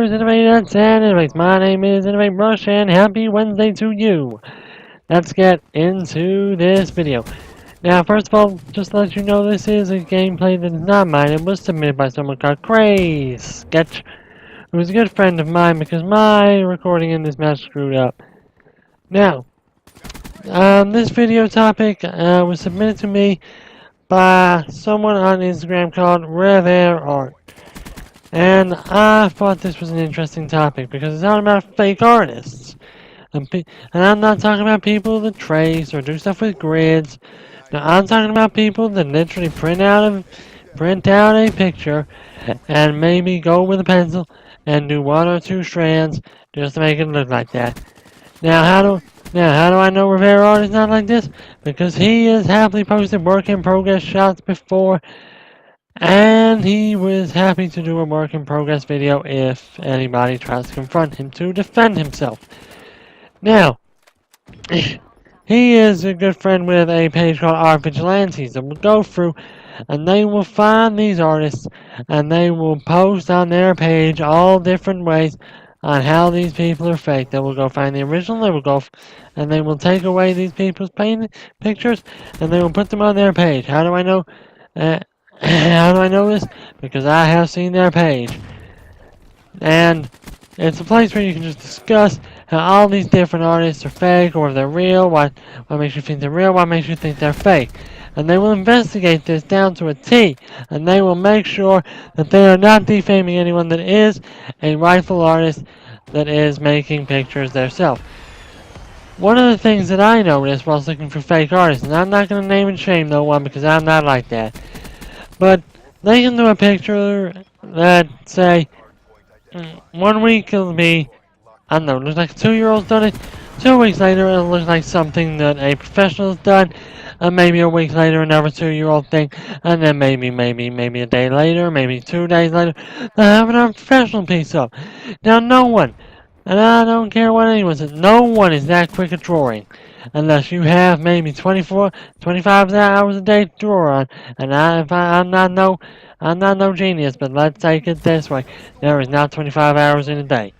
viewers, Innovate and Innovate. My name is Innovate Rush, and happy Wednesday to you. Let's get into this video. Now, first of all, just to let you know, this is a gameplay that is not mine. It was submitted by someone called Craze Sketch, who is a good friend of mine because my recording in this match screwed up. Now, this video topic was submitted to me by someone on Instagram called ReverArt. And I thought this was an interesting topic because it's not about fake artists. And I'm not talking about people that trace or do stuff with grids. No, I'm talking about people that literally print out a picture and maybe go with a pencil and do one or two strands just to make it look like that. Now how do I know ReverArt is not like this? Because he has happily posted work in progress shots before. And he was happy to do a work in progress video if anybody tries to confront him to defend himself. Now, he is a good friend with a page called Vigilantes that will go through and they will find these artists and they will post on their page all different ways on how these people are fake. They will go find the original, they will go and they will take away these people's pictures and they will put them on their page. How do I know? How do I know this? Because I have seen their page. And it's a place where you can just discuss how all these different artists are fake or if they're real, what makes you think they're real, what makes you think they're fake. And they will investigate this down to a T, and they will make sure that they are not defaming anyone that is a rightful artist that is making pictures themselves. One of the things that I noticed while looking for fake artists, and I'm not going to name and shame no one because I'm not like that, but they can do a picture that, say, 1 week it'll be, I don't know, looks like a 2-year-old's done it. 2 weeks later it'll look like something that a professional's done. And maybe a week later another 2-year-old thing. And then maybe a day later, maybe 2 days later, they'll have another professional piece up. Now no one, and I don't care what anyone says, no one is that quick at drawing. Unless you have maybe 24, 25 hours a day to draw on. And I'm not no genius, but let's take it this way. There is not 25 hours in a day.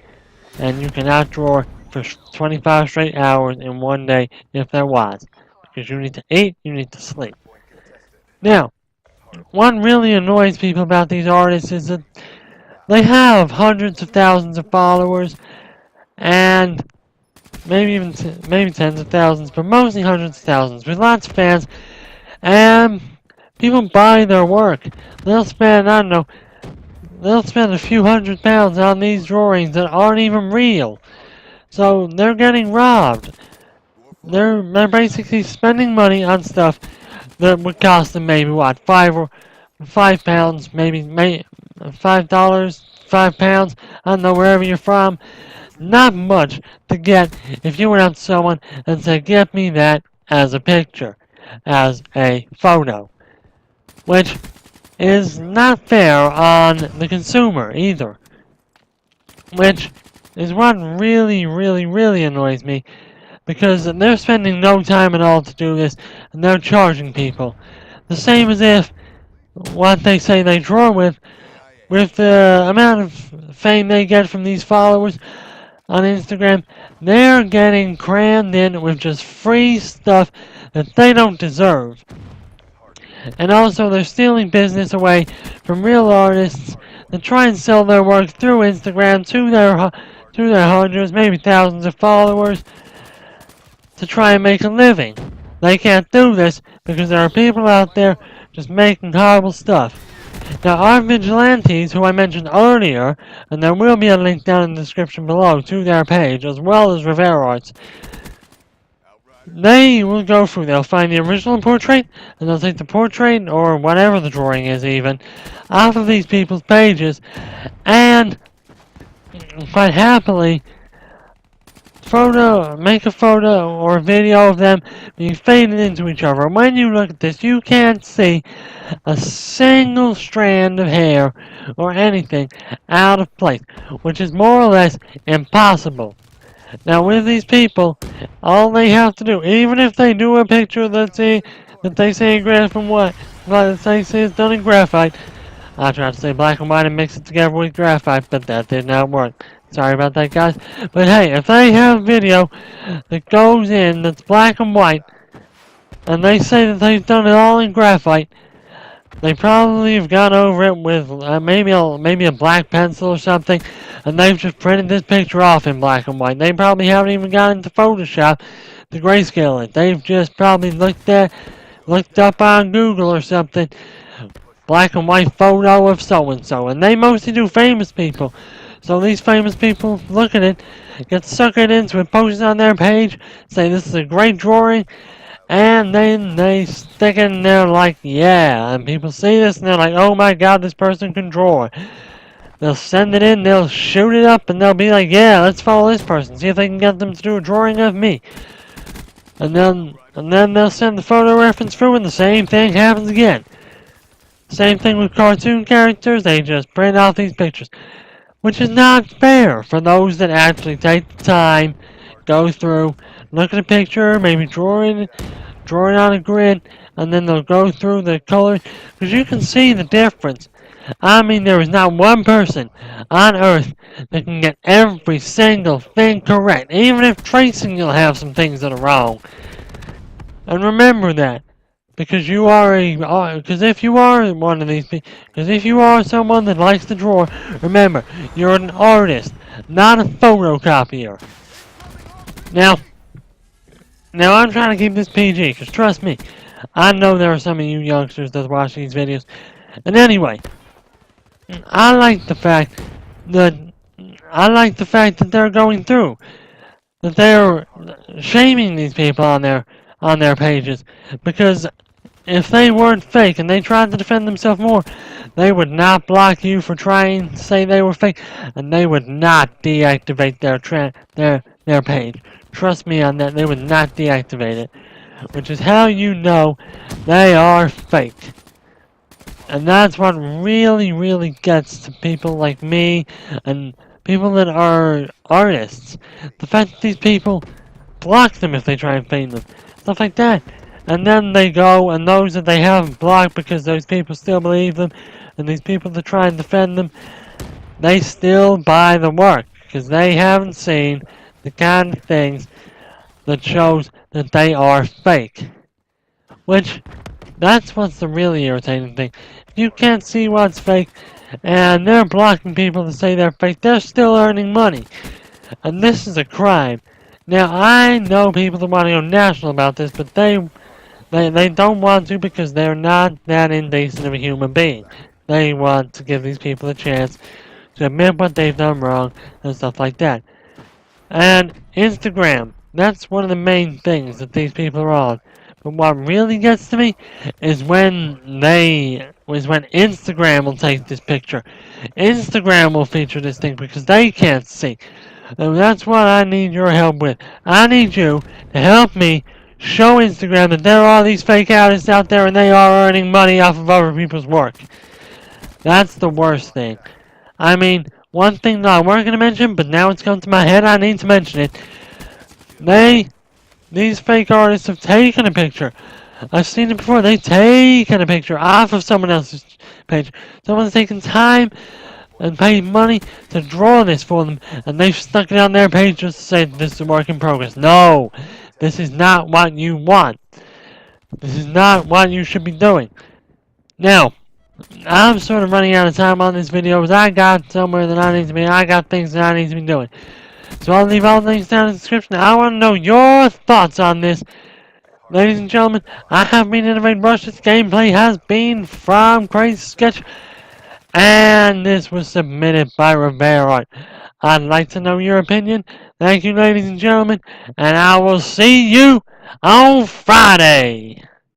And you cannot draw for 25 straight hours in one day if there was. Because you need to eat, you need to sleep. Now, what really annoys people about these artists is that they have hundreds of thousands of followers and maybe tens of thousands, but mostly hundreds of thousands, with lots of fans, and people buy their work. They'll spend, I don't know, a few £100 on these drawings that aren't even real. So they're getting robbed. They're basically spending money on stuff that would cost them maybe what, £5 maybe $5, £5, I don't know, wherever you're from. Not much to get if you went out to someone and said, get me that as a picture, as a photo. Which is not fair on the consumer either. Which is what really annoys me. Because they're spending no time at all to do this, and they're charging people. The same as if what they say they draw with the amount of fame they get from these followers on Instagram, they're getting crammed in with just free stuff that they don't deserve. And also they're stealing business away from real artists that try and sell their work through Instagram to their hundreds, maybe thousands of followers to try and make a living. They can't do this because there are people out there just making horrible stuff. Now, our Vigilantes, who I mentioned earlier, and there will be a link down in the description below to their page, as well as ReverArt's, they will go through, they'll find the original portrait, and they'll take the portrait, or whatever the drawing is even, off of these people's pages, and quite happily, make a photo or a video of them being faded into each other. When you look at this, you can't see a single strand of hair or anything out of place, which is more or less impossible. Now, with these people, all they have to do, even if they do a picture that they say from what they say is done in graphite, I tried to say black and white and mix it together with graphite, but that did not work. Sorry about that, guys. But hey, if they have a video that goes in that's black and white, and they say that they've done it all in graphite, they probably have gone over it with maybe a black pencil or something, and they've just printed this picture off in black and white. They probably haven't even gone into Photoshop to grayscale it. They've just probably looked up on Google or something, black and white photo of so and so, and they mostly do famous people. So these famous people look at it, get suckered into it, post it on their page, say this is a great drawing, and then they stick it in there like, yeah, and people see this and they're like, oh my god, this person can draw. They'll send it in, they'll shoot it up, and they'll be like, yeah, let's follow this person, see if they can get them to do a drawing of me. And then they'll send the photo reference through, and the same thing happens again. Same thing with cartoon characters, they just print out these pictures. Which is not fair for those that actually take the time, go through, look at a picture, maybe draw it on a grid, and then they'll go through the colors, because you can see the difference. I mean, there is not one person on Earth that can get every single thing correct, even if tracing you'll have some things that are wrong. And remember that. Because if you are one of these people, because if you are someone that likes to draw, remember, you're an artist, not a photocopier. Now I'm trying to keep this PG, because trust me, I know there are some of you youngsters that watch these videos. And anyway, I like the fact that they're going through, that they're shaming these people on their pages, because if they weren't fake and they tried to defend themselves more, they would not block you for trying to say they were fake, and they would not deactivate their page. Trust me on that, they would not deactivate it, which is how you know they are fake. And that's what really, really gets to people like me and people that are artists. The fact that these people block them if they try and feign them. Stuff like that. And then they go, and those that they haven't blocked because those people still believe them, and these people that try and defend them, they still buy the work, because they haven't seen the kind of things that shows that they are fake. Which, that's what's the really irritating thing. If you can't see what's fake, and they're blocking people to say they're fake, they're still earning money. And this is a crime. Now, I know people that want to go national about this, but they don't want to because they're not that indecent of a human being. They want to give these people a chance to admit what they've done wrong and stuff like that. And Instagram, that's one of the main things that these people are on. But what really gets to me is when Instagram will take this picture. Instagram will feature this thing because they can't see. And that's what I need your help with. I need you to help me show Instagram that there are these fake artists out there and they are earning money off of other people's work. That's the worst thing. I mean, one thing that I weren't going to mention, but now it's come to my head, I need to mention it. These fake artists have taken a picture. I've seen it before. They've taken a picture off of someone else's page. Someone's taken time and paid money to draw this for them, and they've stuck it on their page just to say this is a work in progress. No, this is not what you want. This is not what you should be doing. Now, I'm sort of running out of time on this video because I got somewhere that I need to be. I got things that I need to be doing. So I'll leave all the links down in the description. I want to know your thoughts on this. Ladies and gentlemen, I have been Innovate Rush. This gameplay has been from Craze Sketch. And this was submitted by ReverArt. I'd like to know your opinion. Thank you, ladies and gentlemen. And I will see you on Friday.